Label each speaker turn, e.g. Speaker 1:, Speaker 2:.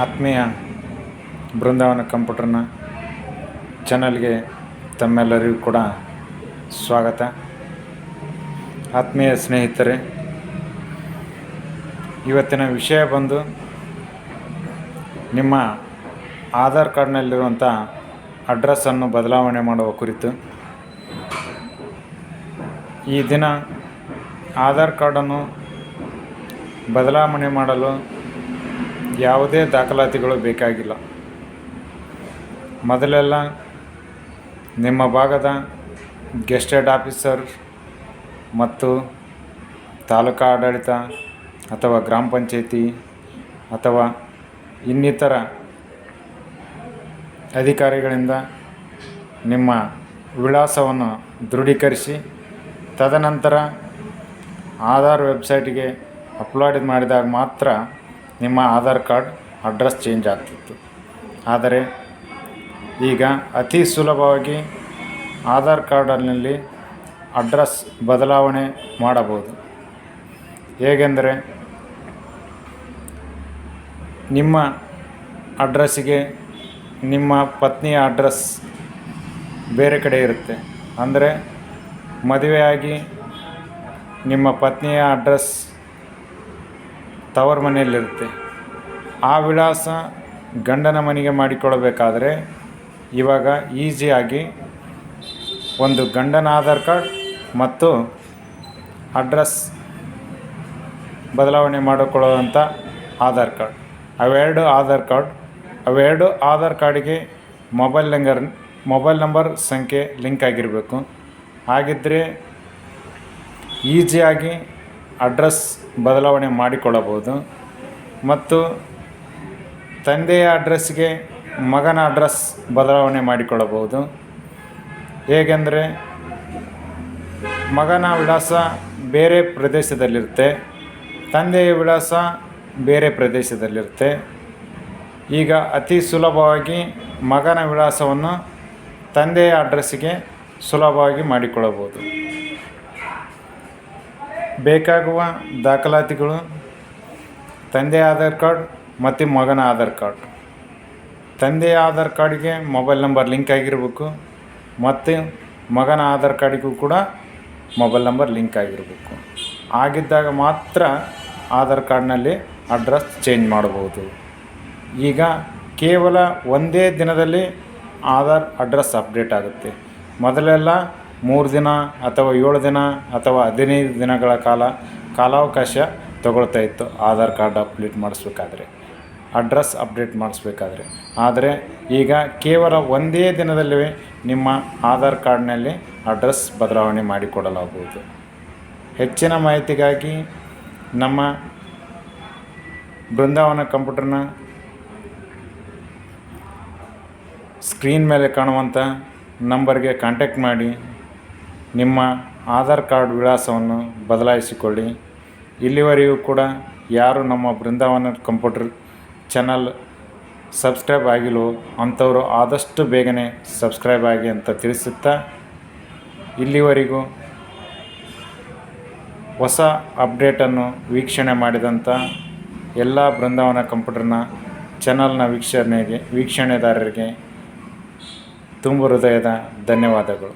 Speaker 1: ಆತ್ಮೀಯ ಬೃಂದಾವನ ಕಂಪ್ಯೂಟರ್ನ ಚಾನಲ್ಗೆ ತಮ್ಮೆಲ್ಲರಿಗೂ ಕೂಡ ಸ್ವಾಗತ. ಆತ್ಮೀಯ ಸ್ನೇಹಿತರೆ, ಇವತ್ತಿನ ವಿಷಯ ಬಂದು ನಿಮ್ಮ ಆಧಾರ್ ಕಾರ್ಡ್ನಲ್ಲಿರುವಂಥ ಅಡ್ರೆಸ್ಸನ್ನು ಬದಲಾವಣೆ ಮಾಡುವ ಕುರಿತು. ಈ ದಿನ ಆಧಾರ್ ಕಾರ್ಡನ್ನು ಬದಲಾವಣೆ ಮಾಡಲು ಯಾವುದೇ ದಾಖಲಾತಿಗಳು ಬೇಕಾಗಿಲ್ಲ. ಮೊದಲೆಲ್ಲ ನಿಮ್ಮ ಭಾಗದ ಗೆಸ್ಟೆಡ್ ಆಫೀಸರ್ ಮತ್ತು ತಾಲೂಕಾ ಆಡಳಿತ ಅಥವಾ ಗ್ರಾಮ ಪಂಚಾಯಿತಿ ಅಥವಾ ಇನ್ನಿತರ ಅಧಿಕಾರಿಗಳಿಂದ ನಿಮ್ಮ ವಿಳಾಸವನ್ನು ದೃಢೀಕರಿಸಿ ತದನಂತರ ಆಧಾರ್ ವೆಬ್ಸೈಟಿಗೆ ಅಪ್ಲೋಡ್ ಮಾಡಿದಾಗ ಮಾತ್ರ ನಿಮ್ಮ ಆಧಾರ್ ಕಾರ್ಡ್ ಅಡ್ರೆಸ್ ಚೇಂಜ್ ಆಗ್ತಿತ್ತು. ಆದರೆ ಈಗ ಅತಿ ಸುಲಭವಾಗಿ ಆಧಾರ್ ಕಾರ್ಡ್ನಲ್ಲಿ ಅಡ್ರೆಸ್ ಬದಲಾವಣೆ ಮಾಡಬಹುದು. ಹೇಗೆಂದರೆ, ನಿಮ್ಮ ಅಡ್ರೆಸ್ಸಿಗೆ ನಿಮ್ಮ ಪತ್ನಿಯ ಅಡ್ರೆಸ್ ಬೇರೆ ಕಡೆ ಇರುತ್ತೆ. ಅಂದರೆ ಮದುವೆಯಾಗಿ ನಿಮ್ಮ ಪತ್ನಿಯ ಅಡ್ರೆಸ್ ತವರು ಮನೆಯಲ್ಲಿರುತ್ತೆ. ಆ ವಿಳಾಸ ಗಂಡನ ಮನೆಗೆ ಮಾಡಿಕೊಳ್ಳಬೇಕಾದ್ರೆ ಇವಾಗ ಈಸಿಯಾಗಿ ಒಂದು ಗಂಡನ ಆಧಾರ್ ಕಾರ್ಡ್ ಮತ್ತು ಅಡ್ರೆಸ್ ಬದಲಾವಣೆ ಮಾಡಿಕೊಳ್ಳುವಂಥ ಆಧಾರ್ ಕಾರ್ಡ್, ಅವೆರಡು ಆಧಾರ್ ಕಾರ್ಡಿಗೆ ಮೊಬೈಲ್ ನಂಬರ್ ಸಂಖ್ಯೆ ಲಿಂಕ್ ಆಗಿರಬೇಕು. ಹಾಗಿದ್ದರೆ ಈಸಿಯಾಗಿ ಅಡ್ರೆಸ್ ಬದಲಾವಣೆ ಮಾಡಿಕೊಳ್ಳಬಹುದು. ಮತ್ತು ತಂದೆಯ ಅಡ್ರೆಸ್ಸಿಗೆ ಮಗನ ಅಡ್ರೆಸ್ ಬದಲಾವಣೆ ಮಾಡಿಕೊಳ್ಳಬಹುದು. ಹೇಗೆಂದರೆ, ಮಗನ ವಿಳಾಸ ಬೇರೆ ಪ್ರದೇಶದಲ್ಲಿರುತ್ತೆ, ತಂದೆಯ ವಿಳಾಸ ಬೇರೆ ಪ್ರದೇಶದಲ್ಲಿರುತ್ತೆ. ಈಗ ಅತಿ ಸುಲಭವಾಗಿ ಮಗನ ವಿಳಾಸವನ್ನು ತಂದೆಯ ಅಡ್ರೆಸ್ಸಿಗೆ ಸುಲಭವಾಗಿ ಮಾಡಿಕೊಳ್ಳಬಹುದು. ಬೇಕಾಗುವ ದಾಖಲಾತಿಗಳು ತಂದೆಯ ಆಧಾರ್ ಕಾರ್ಡ್ ಮತ್ತು ಮಗನ ಆಧಾರ್ ಕಾರ್ಡ್. ತಂದೆಯ ಆಧಾರ್ ಕಾರ್ಡಿಗೆ ಮೊಬೈಲ್ ನಂಬರ್ ಲಿಂಕ್ ಆಗಿರಬೇಕು ಮತ್ತು ಮಗನ ಆಧಾರ್ ಕಾರ್ಡಿಗೂ ಕೂಡ ಮೊಬೈಲ್ ನಂಬರ್ ಲಿಂಕ್ ಆಗಿರಬೇಕು. ಆಗಿದ್ದಾಗ ಮಾತ್ರ ಆಧಾರ್ ಕಾರ್ಡ್ನಲ್ಲಿ ಅಡ್ರೆಸ್ ಚೇಂಜ್ ಮಾಡಬಹುದು. ಈಗ ಕೇವಲ ಒಂದೇ ದಿನದಲ್ಲಿ ಆಧಾರ್ ಅಡ್ರೆಸ್ ಅಪ್ಡೇಟ್ ಆಗುತ್ತೆ. ಮೊದಲೆಲ್ಲ 3 ದಿನ ಅಥವಾ 7 ದಿನ ಅಥವಾ 15 ದಿನಗಳ ಕಾಲಾವಕಾಶ ತಗೊಳ್ತಾ ಇತ್ತು ಆಧಾರ್ ಕಾರ್ಡ್ ಅಡ್ರೆಸ್ ಅಪ್ಡೇಟ್ ಮಾಡಿಸ್ಬೇಕಾದ್ರೆ. ಆದರೆ ಈಗ ಕೇವಲ ಒಂದೇ ದಿನದಲ್ಲಿ ನಿಮ್ಮ ಆಧಾರ್ ಕಾರ್ಡ್ನಲ್ಲಿ ಅಡ್ರೆಸ್ ಬದಲಾವಣೆ ಮಾಡಿಕೊಡಲಾಗುವುದು. ಹೆಚ್ಚಿನ ಮಾಹಿತಿಗಾಗಿ ನಮ್ಮ ಬೃಂದಾವನ ಕಂಪ್ಯೂಟರ್ನ ಸ್ಕ್ರೀನ್ ಮೇಲೆ ಕಾಣುವಂಥ ನಂಬರ್ಗೆ ಕಾಂಟ್ಯಾಕ್ಟ್ ಮಾಡಿ ನಿಮ್ಮ ಆಧಾರ್ ಕಾರ್ಡ್ ವಿಳಾಸವನ್ನು ಬದಲಾಯಿಸಿಕೊಳ್ಳಿ. ಇಲ್ಲಿವರೆಗೂ ಕೂಡ ಯಾರು ನಮ್ಮ ಬೃಂದಾವನ ಕಂಪ್ಯೂಟರ್ ಚಾನಲ್ ಸಬ್ಸ್ಕ್ರೈಬ್ ಆಗಿಲ್ವೋ ಅಂಥವರು ಆದಷ್ಟು ಬೇಗನೆ ಸಬ್ಸ್ಕ್ರೈಬ್ ಆಗಿ ಅಂತ ತಿಳಿಸುತ್ತಾ, ಇಲ್ಲಿವರೆಗೂ ಹೊಸ ಅಪ್ಡೇಟನ್ನು ವೀಕ್ಷಣೆ ಮಾಡಿದಂಥ ಎಲ್ಲ ಬೃಂದಾವನ ಕಂಪ್ಯೂಟರ್ನ ಚಾನಲ್ನ ವೀಕ್ಷಣೆದಾರರಿಗೆ ತುಂಬ ಹೃದಯದ ಧನ್ಯವಾದಗಳು.